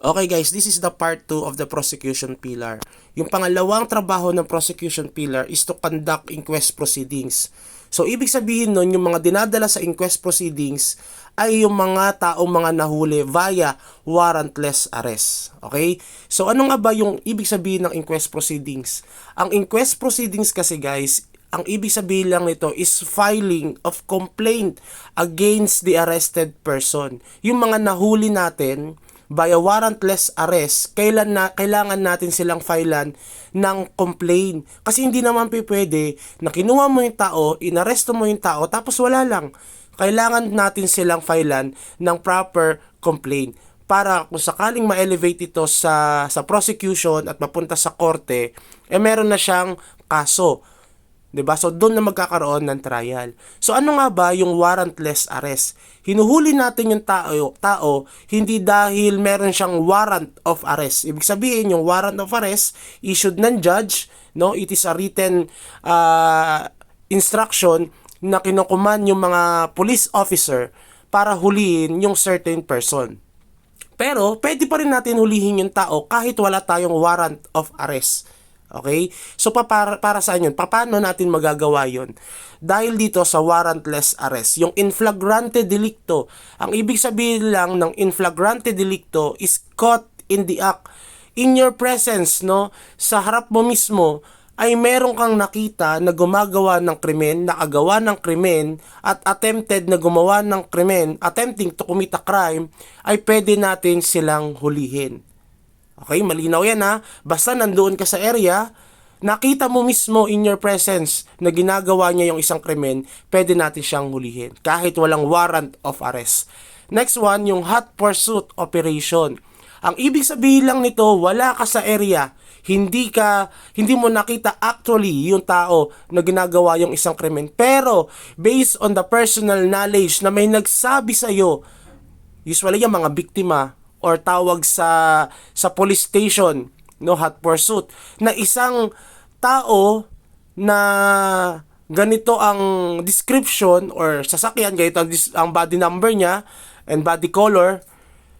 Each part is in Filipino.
Okay guys, this is the part 2 of the prosecution pillar. Yung pangalawang trabaho ng prosecution pillar is to conduct inquest proceedings. So ibig sabihin nun, yung mga dinadala sa inquest proceedings ay yung mga taong mga nahuli via warrantless arrest. Okay? So ano nga ba yung ibig sabihin ng inquest proceedings? Ang inquest proceedings kasi guys, ang ibig sabihin lang nito is filing of complaint against the arrested person. Yung mga nahuli natin via warrantless arrest, kailangan natin silang filean ng complaint. Kasi hindi naman pwede na kinuha mo yung tao, inaresto mo yung tao, tapos wala lang. Kailangan natin silang filean ng proper complaint para kung sakaling ma-elevate ito sa prosecution at mapunta sa korte, meron na siyang kaso. 'Di ba? So doon na magkakaroon ng trial. So ano nga ba yung warrantless arrest? Hinuhuli natin yung tao hindi dahil meron siyang warrant of arrest. Ibig sabihin yung warrant of arrest issued ng judge, no? It is a written instruction na kinukuman yung mga police officer para hulihin yung certain person. Pero pwede pa rin natin hulihin yung tao kahit wala tayong warrant of arrest. Okay? So para saan yun? Paano natin magagawa yun? Dahil dito sa warrantless arrest, yung in flagrante delicto, ang ibig sabihin lang ng in flagrante delicto is caught in the act. In your presence, no? Sa harap mo mismo, ay meron kang nakita na gumagawa ng krimen, nakagawa ng krimen, at attempted na gumawa ng krimen, attempting to commit a crime, ay pwede natin silang hulihin. Okay, malinaw yan ha. Basta nandoon ka sa area, nakita mo mismo in your presence na ginagawa niya yung isang krimen, pwede natin siyang hulihin kahit walang warrant of arrest. Next one, yung hot pursuit operation. Ang ibig sabihin lang nito, wala ka sa area, hindi mo nakita actually yung tao na ginagawa yung isang krimen, pero based on the personal knowledge na may nagsabi sa iyo, usually yung mga biktima or tawag sa police station, no, hot pursuit, na isang tao na ganito ang description or sasakyan, ganito ang body number niya and body color,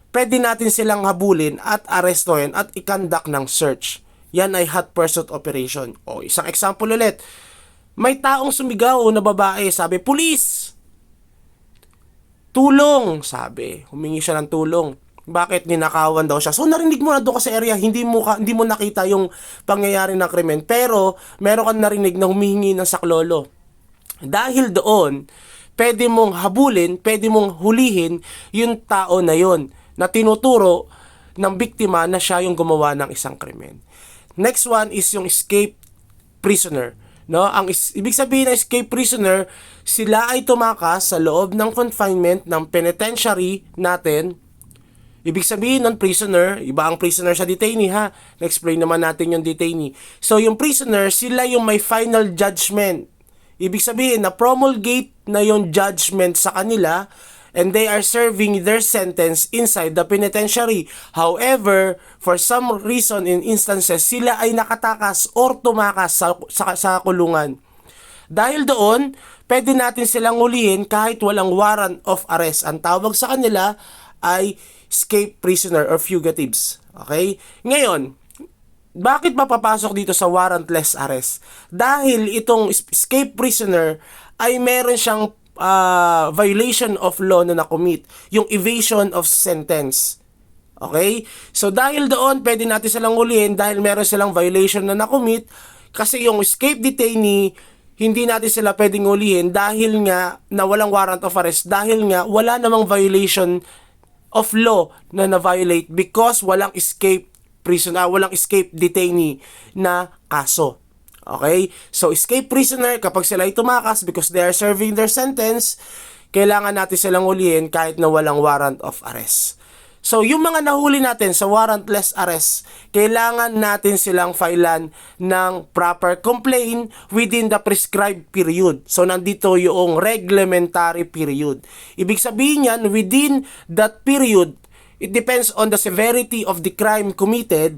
pwede natin silang habulin at arestuhin at i-conduct ng search. Yan ay hot pursuit operation. O isang example ulit, may taong sumigaw na babae, sabi, "Police! Tulong!" Sabi, humingi siya ng tulong. Bakit? Ninakawan daw siya. So narinig mo na doon ka sa area, hindi mo nakita yung pangyayari ng krimen, pero meron kang narinig na humihingi ng saklolo. Dahil doon, pwede mong habulin, pwede mong hulihin yung tao na yon na tinuturo ng biktima na siya yung gumawa ng isang krimen. Next one is yung escape prisoner. No, ibig sabihin ng escape prisoner, sila ay tumakas sa loob ng confinement ng penitentiary natin. Ibig sabihin ng prisoner, iba ang prisoner sa detainee ha. Na-explain naman natin yung detainee. So yung prisoner, sila yung may final judgment. Ibig sabihin na promulgate na yung judgment sa kanila and they are serving their sentence inside the penitentiary. However, for some reason in instances, sila ay nakatakas or tumakas sa kulungan. Dahil doon, pwede natin silang hulihin kahit walang warrant of arrest. Ang tawag sa kanila ay escape prisoner or fugitives. Okay? Ngayon, bakit mapapasok dito sa warrantless arrest? Dahil itong escape prisoner ay meron siyang violation of law na nakomit, yung evasion of sentence. Okay? So dahil doon, pwede natin silang hulihin dahil meron silang violation na nakomit, kasi yung escape detainee, hindi natin sila pwedeng hulihin dahil nga na walang warrant of arrest, dahil nga wala namang violation of law na na-violate because walang escape prisoner, walang escape detainee na kaso. Okay? So, escape prisoner, kapag sila ay tumakas because they are serving their sentence, kailangan natin silang hulihin kahit na walang warrant of arrest. So, yung mga nahuli natin sa warrantless arrest, kailangan natin silang filean ng proper complaint within the prescribed period. So, nandito yung reglementary period. Ibig sabihin yan, within that period, it depends on the severity of the crime committed,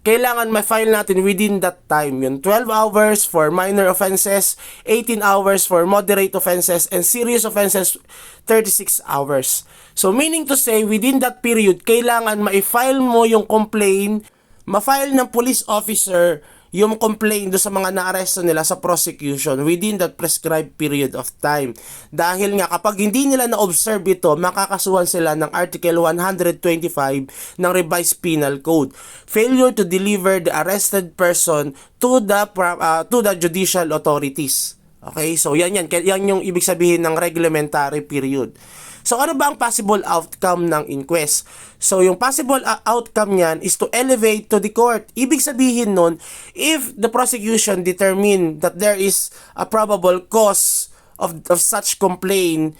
kailangan ma-file natin within that time. Yung 12 hours for minor offenses, 18 hours for moderate offenses, and serious offenses, 36 hours. So meaning to say, within that period, kailangan ma-file mo yung complaint, ma-file ng police officer yung complaint do sa mga naaresto nila sa prosecution within that prescribed period of time. Dahil nga kapag hindi nila na-observe ito, makakasuhan sila ng Article 125 ng Revised Penal Code. Failure to deliver the arrested person to the judicial authorities. Okay? So yan yung ibig sabihin ng reglementary period. So ano ba ang possible outcome ng inquest? So yung possible outcome niyan is to elevate to the court. Ibig sabihin nun, if the prosecution determine that there is a probable cause of such complaint,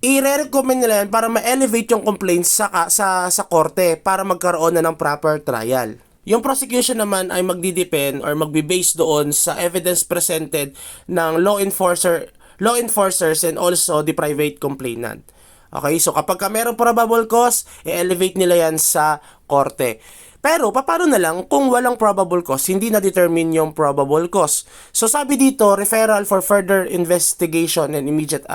i-recommend nila yan para ma-elevate yung complaint sa korte para magkaroon na ng proper trial. Yung prosecution naman ay magdidepend or magbe-base doon sa evidence presented ng law enforcers and also the private complainant. Okay, so kapag mayroong probable cause, i-elevate nila yan sa korte. Pero, paano na lang kung walang probable cause, hindi na-determine yung probable cause? So, sabi dito, referral for further investigation and immediate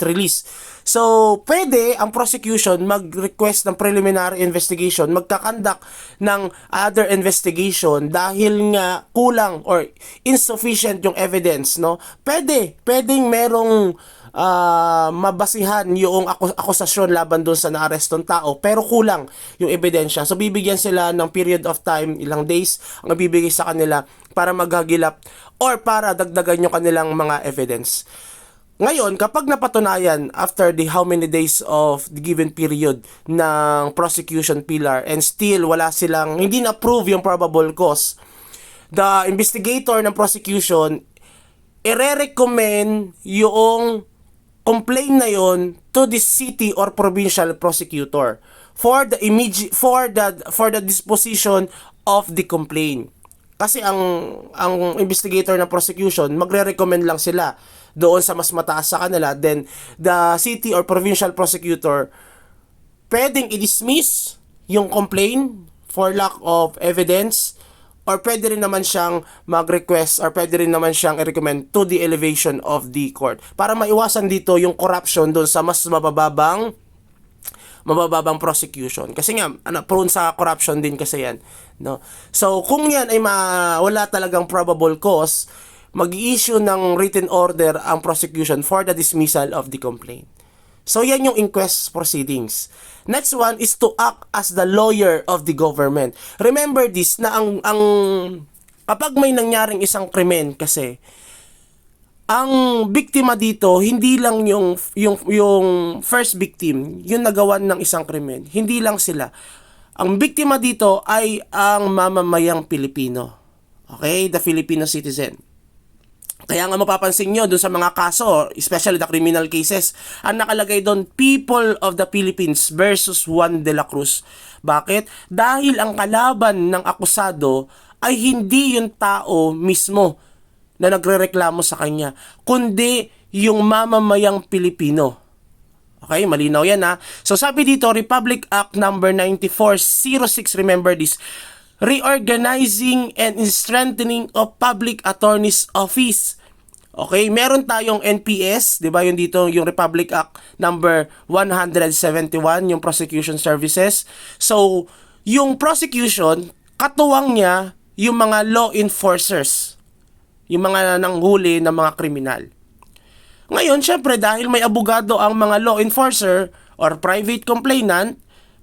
release. So, pwede ang prosecution mag-request ng preliminary investigation, magkakandak ng other investigation dahil nga kulang or insufficient yung evidence, no? Pwedeng merong mabasihan yung akusasyon laban doon sa naarestong tao pero kulang yung ebidensya. So bibigyan sila ng period of time, ilang days ang bibigay sa kanila para maghagilap or para dagdagan yung kanilang mga evidence. Ngayon, kapag napatunayan after the how many days of the given period ng prosecution pillar and still wala silang, hindi na-prove yung probable cause, the investigator ng prosecution i-recommend yung complaint na yon to the city or provincial prosecutor for the disposition of the complaint. Kasi ang investigator ng prosecution magre-recommend lang sila doon sa mas mataas sa kanila, then the city or provincial prosecutor pwedeng i-dismiss yung complaint for lack of evidence, or pwede rin naman siyang mag-request or pwede rin naman siyang i-recommend to the elevation of the court para maiwasan dito yung corruption doon sa mas mabababang prosecution. Kasi nga, prone sa corruption din kasi yan. No? So, kung yan ay wala talagang probable cause, mag-i-issue ng written order ang prosecution for the dismissal of the complaint. So, yan yung inquest proceedings. Next one is to act as the lawyer of the government. Remember this, na kapag may nangyaring isang krimen kasi, ang biktima dito, hindi lang yung first victim, yung nagawan ng isang krimen. Hindi lang sila. Ang biktima dito ay ang mamamayang Pilipino. Okay? The Filipino citizen. Kaya nga mapapansin nyo dun sa mga kaso, especially the criminal cases, ang nakalagay doon, People of the Philippines versus Juan de la Cruz. Bakit? Dahil ang kalaban ng akusado ay hindi yung tao mismo na nagrereklamo sa kanya, kundi yung mamamayang Pilipino. Okay, malinaw yan ha. So sabi dito, Republic Act number 9406, remember this, Reorganizing and Strengthening of Public Attorney's Office. Okay, meron tayong NPS, 'di ba? Yung dito yung Republic Act number 171, yung Prosecution Services. So, yung prosecution, katuwang niya yung mga law enforcers, yung mga nanghuli ng mga kriminal. Ngayon, syempre dahil may abogado ang mga law enforcer or private complainant,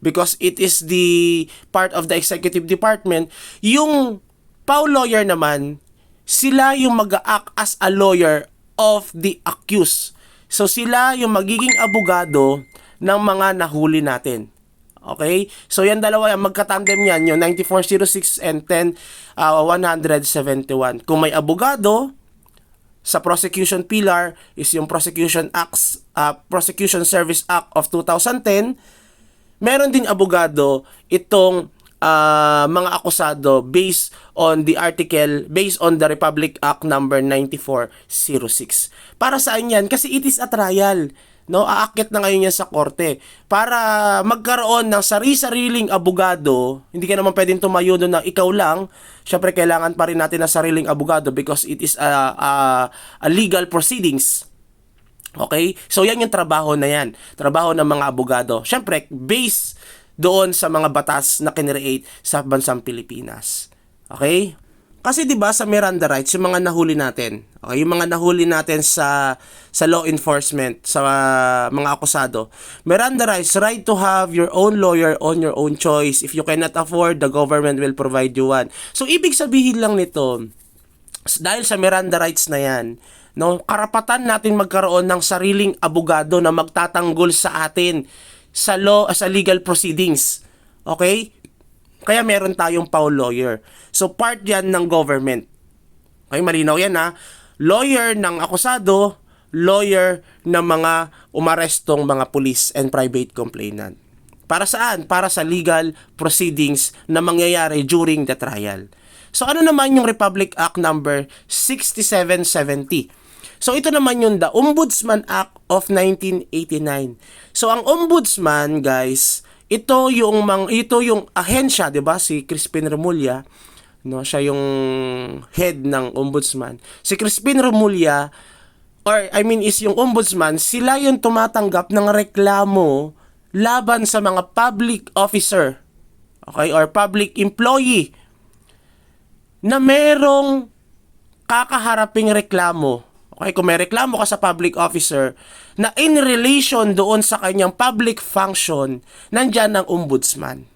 because it is the part of the executive department, yung PAW lawyer naman, sila yung mag-act as a lawyer of the accused. So sila yung magiging abogado ng mga nahuli natin. Okay? So yan dalawa, magkatandem yan, yung 9406 and 10171. Kung may abogado, sa prosecution pillar is yung Prosecution Service Act of 2010, meron din abogado itong mga akusado based on the Republic Act number 9406. Para saan yan? Kasi it is a trial. no, aakyat na ngayon yan sa korte para magkaroon ng sari-sariling abogado. Hindi ka naman pwedeng tumayo doon na ikaw lang. Syempre kailangan pa rin natin ng sariling abogado because it is a legal proceedings. Okay? So yan yung trabaho na yan. Trabaho ng mga abogado. Syempre based doon sa mga batas na kinreate sa bansang Pilipinas. Okay? Kasi 'di ba sa Miranda rights yung mga nahuli natin, okay, yung mga nahuli natin sa law enforcement, sa mga akusado. Miranda rights, right to have your own lawyer on your own choice. If you cannot afford, the government will provide you one. So ibig sabihin lang nito, dahil sa Miranda rights na 'yan, no, karapatan natin magkaroon ng sariling abogado na magtatanggol sa atin sa law, sa legal proceedings. Okay? Kaya meron tayong Paul lawyer. So part yan ng government. Okay, malinaw yan ha. Lawyer ng akusado, lawyer ng mga umarestong mga police and private complainant. Para saan? Para sa legal proceedings na mangyayari during the trial. So ano naman yung Republic Act number 6770? So ito naman yung the Ombudsman Act of 1989. So ang ombudsman, guys, ito yung ahensya, 'di ba? Si Crispin Remulla, no, siya yung head ng ombudsman. Si Crispin Remulla is yung ombudsman, sila yung tumatanggap ng reklamo laban sa mga public officer, okay, or public employee na merong kakaharaping reklamo. Okay, kung may reklamo ka sa public officer na in relation doon sa kanyang public function, nandyan ang ombudsman.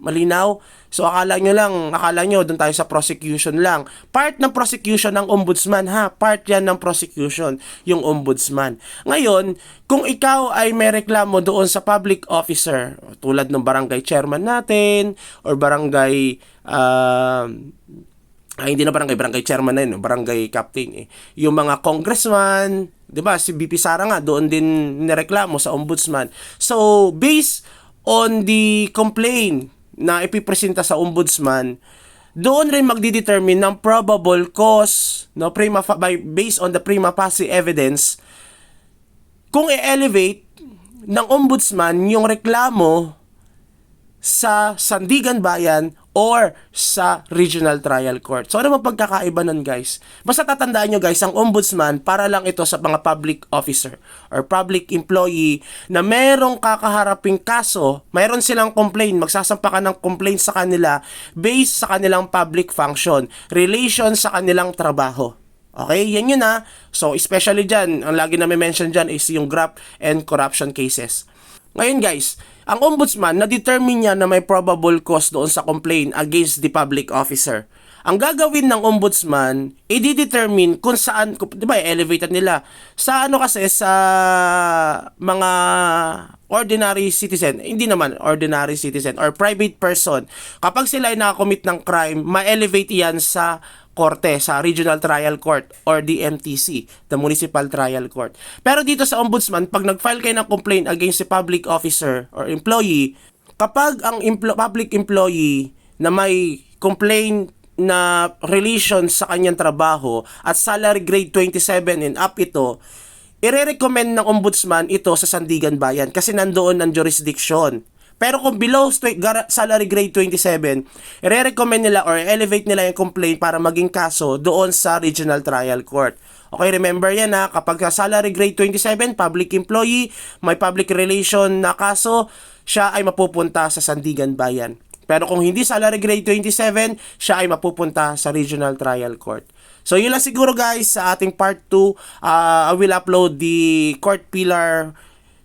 Malinaw? So akala nyo doon tayo sa prosecution lang. Part ng prosecution ng ombudsman ha, part yan ng prosecution, yung ombudsman. Ngayon, kung ikaw ay may reklamo doon sa public officer, tulad ng barangay chairman natin, or barangay hindi na barangay chairman na yun, barangay captain eh. Yung mga congressman, 'di ba? Si BP Sara nga doon din nireklamo sa ombudsman. So, based on the complaint na ipipresenta sa ombudsman, doon rin magdidetermine ng probable cause, no, based on the prima facie evidence, kung i-elevate ng ombudsman yung reklamo sa Sandigan Bayan or sa Regional Trial Court. So ano bang pagkakaiba nun, guys? Basta tatandaan nyo, guys, ang ombudsman para lang ito sa mga public officer or public employee na merong kakaharaping kaso, mayroon silang complaint, magsasampa ka ng complaint sa kanila based sa kanilang public function, relation sa kanilang trabaho. Okay, yan yun ha. So especially dyan, ang lagi na may mention dyan is yung graft and corruption cases. Ngayon, guys, ang ombudsman, na-determine niya na may probable cause doon sa complaint against the public officer. Ang gagawin ng ombudsman, i-determine kung saan, di ba, elevated nila. Sa ano kasi, sa mga ordinary citizen, hindi naman ordinary citizen or private person, kapag sila ay nakakommit ng crime, ma-elevate yan sa korte, sa Regional Trial Court or the MTC, the Municipal Trial Court. Pero dito sa ombudsman, pag nag-file kayo ng complaint against a public officer or employee, kapag ang public employee na may complaint na relation sa kanyang trabaho at salary grade 27 and up ito, ire-recommend ng ombudsman ito sa Sandigan Bayan kasi nandoon ang jurisdiction. Pero kung below salary grade 27, i-recommend nila or elevate nila yung complaint para maging kaso doon sa Regional Trial Court. Okay, remember yan ha, kapag salary grade 27, public employee, may public relation na kaso, siya ay mapupunta sa Sandigan Bayan. Pero kung hindi salary grade 27, siya ay mapupunta sa Regional Trial Court. So yun lang siguro, guys, sa ating part 2. I will upload the court pillar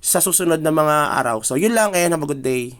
sa susunod na mga araw. So yun lang, and have a good day.